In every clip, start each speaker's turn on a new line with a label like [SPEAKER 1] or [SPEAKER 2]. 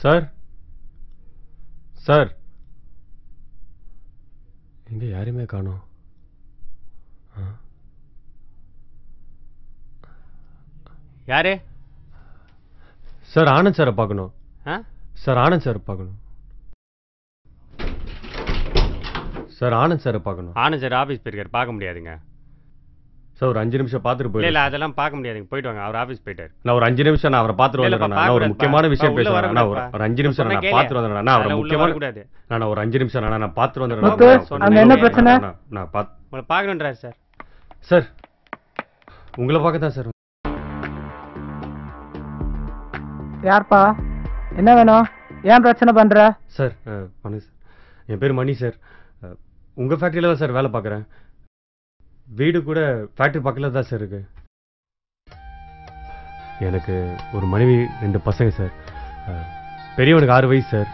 [SPEAKER 1] Sir sir இங்க யாரையுமே காணோம்.
[SPEAKER 2] யாரு
[SPEAKER 1] சார்? ஆனந்த் சாரை பார்க்கணும். சார் ஆனந்த் சாரை பார்க்கணும். சார் ஆனந்த் சாரை பார்க்கணும்.
[SPEAKER 2] ஆனந்த் சார் ஆஃபீஸ் போயிருக்காரு, பார்க்க முடியாதுங்க.
[SPEAKER 1] சார் ஒரு 5 நிமிஷம் பார்த்துட்டு போயிடு.
[SPEAKER 2] இல்லை அதெல்லாம் பார்க்க முடியாதுங்க, போயிட்டு வாங்க. அவர் ஆஃபீஸ் போயிட்டார்.
[SPEAKER 1] நான் ஒரு 5 நிமிஷம் நான் அவரை பார்த்துட்டு வந்துடுறேன். நான் ஒரு முக்கியமான விஷயம் பேசுறேன். நான் ஒரு 5 நிமிஷம் நான் பார்த்துட்டு வந்துடுறேன். நான் அவரை முக்கியமான கூடாது. நான் ஒரு 5 நிமிஷம் நான் பார்த்துட்டு வந்துடுறேன்.
[SPEAKER 3] அங்க என்ன பிரச்சனை?
[SPEAKER 1] நான் பார்த்து
[SPEAKER 2] உங்களை பார்க்கணுன்றாரு சார்.
[SPEAKER 1] சார் உங்களை பார்க்க தான் சார்.
[SPEAKER 3] யார்ப்பா? என்ன வேணும்? ஏன் பிரச்சனை பண்ற?
[SPEAKER 1] சார் மணி சார், என் பேர் மணி சார். உங்க ஃபேக்டரியில தான் சார் வேலை பார்க்குறேன். வீடு கூட ஃபேக்டரி பக்கத்தில் தான் சார் இருக்கு. எனக்கு ஒரு மனைவி 2 பசங்க சார். பெரியவனுக்கு 6 வயசு சார்,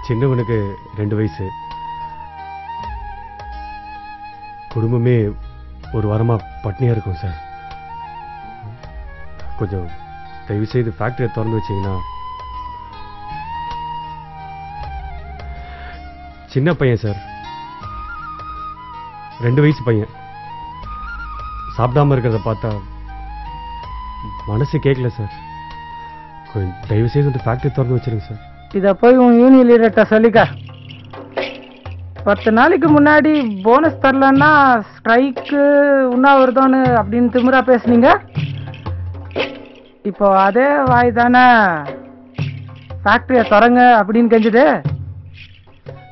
[SPEAKER 1] சின்னவனுக்கு 2 வயசு. குடும்பமே ஒரு வாரமாக பட்னியாக இருக்கும் சார். கொஞ்சம் தயவு செய்து ஃபேக்டரியை திறந்து வச்சிங்கன்னா. சின்ன பையன் சார், 2 வயசு பையன். சாப்பிடாம இருக்கிறத பார்த்தா மனசு கேட்கல சார். கொஞ்சம் தயவு செய்து இந்த ஃபேக்டரி திறந்து வச்சிருங்க சார்.
[SPEAKER 3] இதை போய் உன் யூனியன் லீடர்கிட்ட சொல்லிக்க. 10 நாளைக்கு முன்னாடி போனஸ் தரலன்னா ஸ்ட்ரைக்கு உண்ணாவிரதம்னு அப்படின்னு திமிரா பேசுனீங்க. இப்போ அதே வாய் தானே ஃபேக்டரியை திறங்க அப்படின்னு கெஞ்சுது.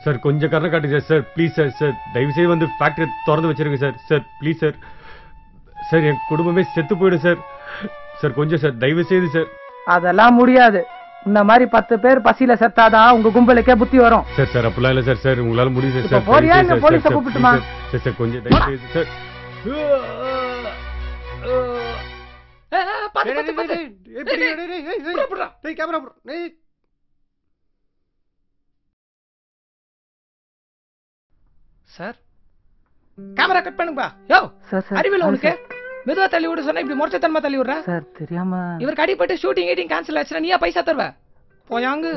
[SPEAKER 1] சார் கொஞ்சம் கருணை காட்டுங்க சார், ப்ளீஸ் சார். சார் தயவு செய்து வந்து ஃபேக்டரி திறந்து வச்சிருங்க sir. Sir please sir. Sir என் குடும்பமே செத்து போயிடும் சார். சார் கொஞ்சம் சார் தயவு செய்து சார்.
[SPEAKER 3] அதெல்லாம் முடியாது. இந்த மாதிரி 10 பேர் பசியில செத்தாதான் உங்க கும்பலுக்கே புத்தி வரும்.
[SPEAKER 1] சார் சார் அப்படிலாம் இல்லை சார். சார் உங்களால முடியுது சார்.
[SPEAKER 3] போறியா இல்ல போலீஸை கூப்பிட்டுமா?
[SPEAKER 1] சார் சார் கொஞ்சம் தயவு செய்து சார்.
[SPEAKER 4] சார் கேமரா கட் பண்ணுங்கப்பா. யோ அறிவியல் உனக்கு மெதுவா தள்ளி விட சொன்னா இப்படி மொச்சத்தன்மா தள்ளி விடுற.
[SPEAKER 3] சார் தெரியாம
[SPEAKER 4] இவருக்கு அடிபட்டு ஷூட்டிங் கீட்டிங் கேன்சல் ஆச்சுன்னா நீயா பைசா தருவ? போயாங்க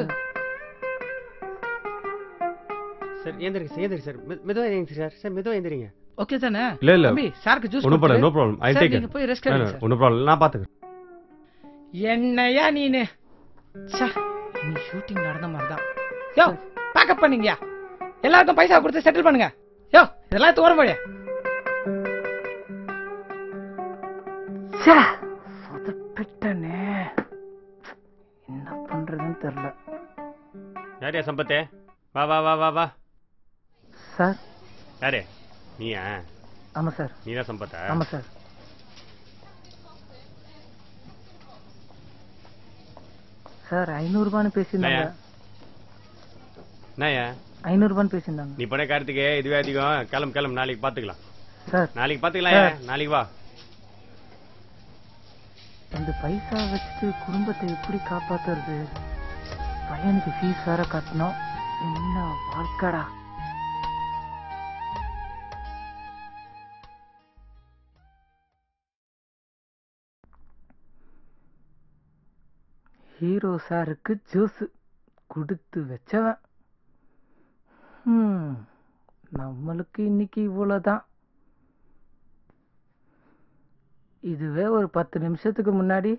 [SPEAKER 2] சார். ஏந்திரிங்க சார், ஏந்திரிங்க சார். மெதுவா ஏந்திரிங்க சார். சார் மெதுவா ஏந்திரிங்க.
[SPEAKER 4] ஓகே தானே?
[SPEAKER 1] இல்ல இல்ல
[SPEAKER 4] தம்பி சாருக்கு ஜூஸ்
[SPEAKER 1] ஒண்ணும் பண்ணல. No problem. ஐ டேக்
[SPEAKER 4] நீங்க போய் ரெஸ்ட் எடுங்க சார்.
[SPEAKER 1] ஒண்ணும் ப்ராப்ளம். நான் பாத்துக்கிறேன்.
[SPEAKER 4] என்னையா நீனு நீ ஷூட்டிங் நடந்த மாதிரி தான். யோ பேக்கப் பண்ணீங்கயா, எல்லாருக்கும் பைசா கொடுத்து செட்டில் பண்ணுங்க. யோ இதெல்லாம் தூரம் போய்
[SPEAKER 3] சொதப்பிட்டனே. என்ன பண்றதுன்னு தெரியல.
[SPEAKER 2] யாரையா சம்பத்தே? வா வா வா வா வா.
[SPEAKER 3] சார்
[SPEAKER 2] யாரே நீயா?
[SPEAKER 3] ஆமா சார்.
[SPEAKER 2] நீதான் சம்பத்தா?
[SPEAKER 3] ஆமா சார். சார் 500 ரூபான்னு பேசியிருந்தாங்க.
[SPEAKER 2] என்னயா
[SPEAKER 3] 500 ரூபான்னு பேசியிருந்தாங்க.
[SPEAKER 2] நீ பண்ண காரத்துக்கு இதுவே அதிகம். கிளம்பு கிளம்பு, நாளைக்கு பாத்துக்கலாம்.
[SPEAKER 3] சார்
[SPEAKER 2] நாளைக்கு பாத்துக்கலாம். நாளைக்கு வா.
[SPEAKER 3] இந்த பைசா வச்சுட்டு குடும்பத்தை எப்படி காப்பாத்துறது? பையனுக்கு ஃபீஸ் வேற கட்டணும். என்ன வாழ்க்கடா. ஹீரோ சாருக்கு ஜூஸ் கொடுத்து வச்சவன். நம்மளுக்கு இன்னைக்கு இவ்வளவுதான். இதுவே ஒரு 10 நிமிஷத்துக்கு முன்னாடி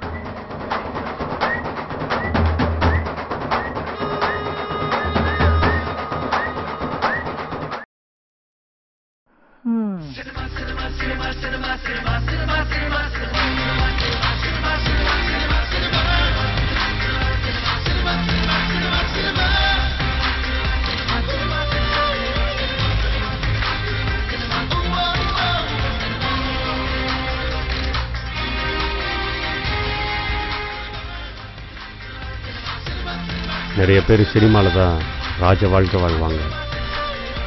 [SPEAKER 1] நிறைய பேர் சினிமாவில் தான் ராஜ வாழ்க்கை வாழ்வாங்க.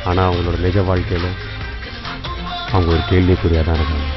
[SPEAKER 1] ஆனால் அவங்களோட நிஜ வாழ்க்கையில் அவங்க ஒரு கேள்விக்குறியாக தான் இருக்காங்க.